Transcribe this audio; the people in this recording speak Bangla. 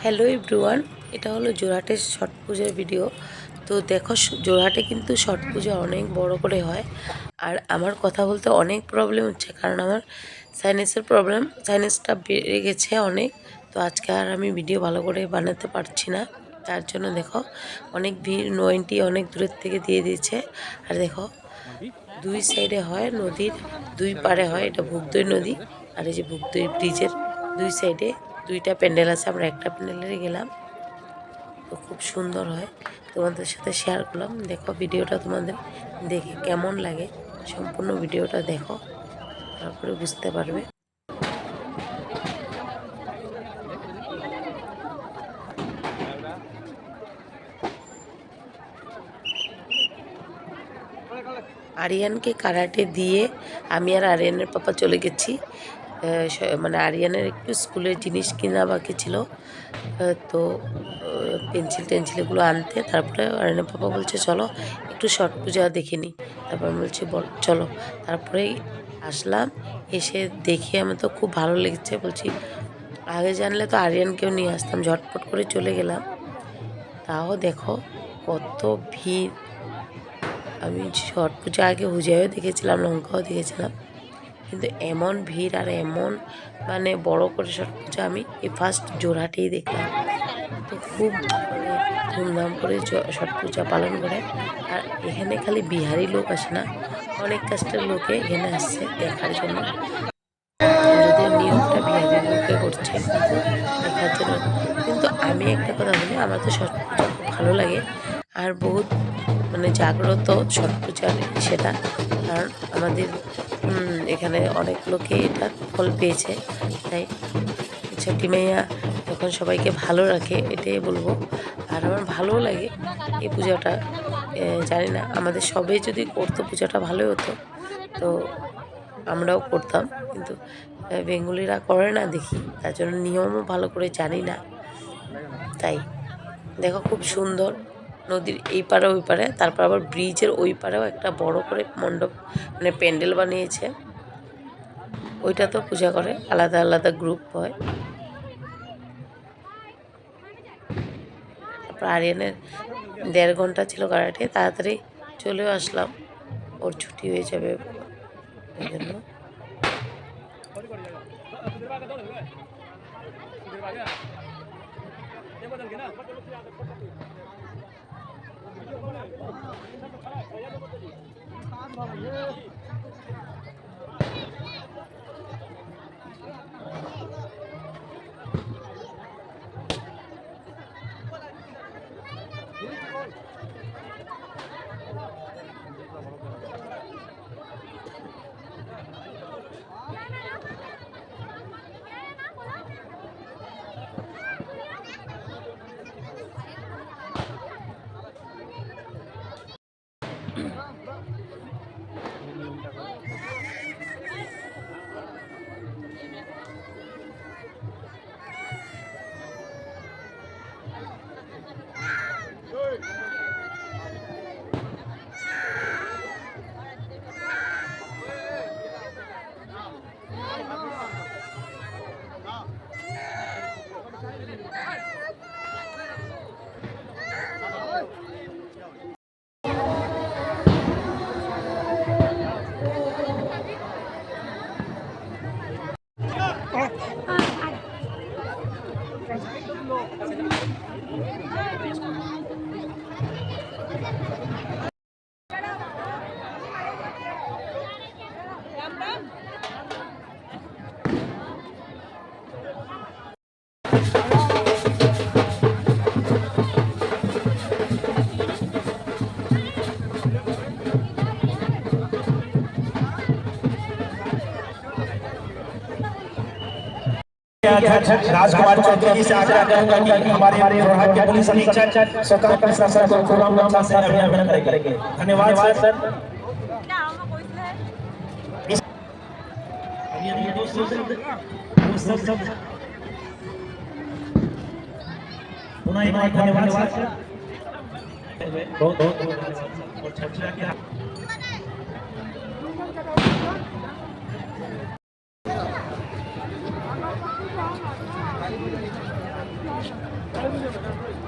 হ্যালো এভরিওয়ান, এটা হলো যোরহাটের ছট পূজার ভিডিও। তো দেখো, যোরহাটে কিন্তু ছট পূজা অনেক বড় করে হয়। আর আমার কথা বলতে অনেক প্রবলেম হচ্ছে, কারণ আমার সাইনাসের প্রবলেম, সাইনাসটা বেড়ে গেছে অনেক। তো আজকে আর আমি ভিডিও ভালো করে বানাতে পারছি না, তার জন্য দেখো অনেক ভিড়, নোয়েন্টি অনেক দূরের থেকে দিয়ে দিয়েছে। আর দেখো দুই সাইডে হয়, নদীর দুই পাড়ে হয়, এটা ভুগদই নদী। আর এই যে ভুগদই ব্রিজের দুই সাইডে দুইটা প্যান্ডেল আছে, আমরা একটা প্যান্ডেলে গেলাম। তো খুব সুন্দর হয়, তোমাদের সাথে শেয়ার করলাম। দেখো ভিডিওটা তোমাদের দেখে কেমন লাগে, সম্পূর্ণ ভিডিওটা দেখো, তারপরে বুঝতে পারবে। আরিয়ানকে কারাটে দিয়ে আমি আর আরিয়ানের পাপা চলে গেছি। মানে আরিয়ানের একটু স্কুলের জিনিস কেনা বাকি ছিল, তো পেন্সিল টেন্সিল এগুলো আনতে। তারপরে আরিয়ানের পাপা বলছে চলো একটু ছট পূজা দেখে নিই। তারপর আমি বলছি বল চলো। তারপরেই আসলাম, এসে দেখে আমার তো খুব ভালো লেগেছে। বলছি আগে জানলে তো আরিয়ানকেও নিয়ে আসতাম, ঝটপট করে চলে গেলাম। তাও দেখো কত ভিড়। আমি ছট পূজা আগে হুজাইও দেখেছিলাম, লঙ্কাও দেখেছিলাম, কিন্তু এমন ভিড় আর এমন মানে বড় করে ছট পূজা আমি এই ফার্স্ট জোরহাটেই দেখলাম। তো খুব মানে ধুমধাম করে ছট পূজা পালন করে। আর এখানে খালি বিহারি লোক আসে না, অনেক কাস্টের লোকে এখানে আসছে দেখার জন্য। যদিও নিয়মটা বিহারি লোকে করছে, কিন্তু দেখার জন্য। কিন্তু আমি একটা কথা বলি, আমার তো ছট পূজা খুব ভালো লাগে। আর বহুত মানে জাগ্রত ছট পূজার সেটা, কারণ আমাদের এখানে অনেক লোকে এটার ফল পেয়েছে। তাই ছটি মাইয়া যখন সবাইকে ভালো রাখে, এটাই বলবো। আর আমার ভালোও লাগে এই পূজাটা। জানি না, আমাদের সবাই যদি করতো পূজাটা ভালোই হতো, তো আমরাও করতাম। কিন্তু বেঙ্গলিরা করে না দেখি, তার জন্য নিয়মও ভালো করে জানি না। তাই দেখো খুব সুন্দর, নদীর এই পারে ওই পারে, তারপর আবার ব্রিজের ওই পারেও একটা বড় করে মণ্ডপ মানে প্যান্ডেল বানিয়েছে। ওইটা তো পূজা করে, আলাদা আলাদা গ্রুপ হয়। তারপর আরিয়ানের 1.5 ঘন্টা ছিল কারাটে, তাড়াতাড়ি চলেও আসলাম, ওর ছুটি হয়ে যাবে ওই জন্য। अध्यक्ष राजकुमार चौधरी जी से आग्रह करूंगा कि हमारे जोरहाट के पुलिस अधीक्षक स्वतंत्र प्रशासन को खुलाम गमछा से अभिनंदन करेंगे। धन्यवाद सर। पुनः एक बार धन्यवाद सर। बहुत बहुत चर्चा किया। है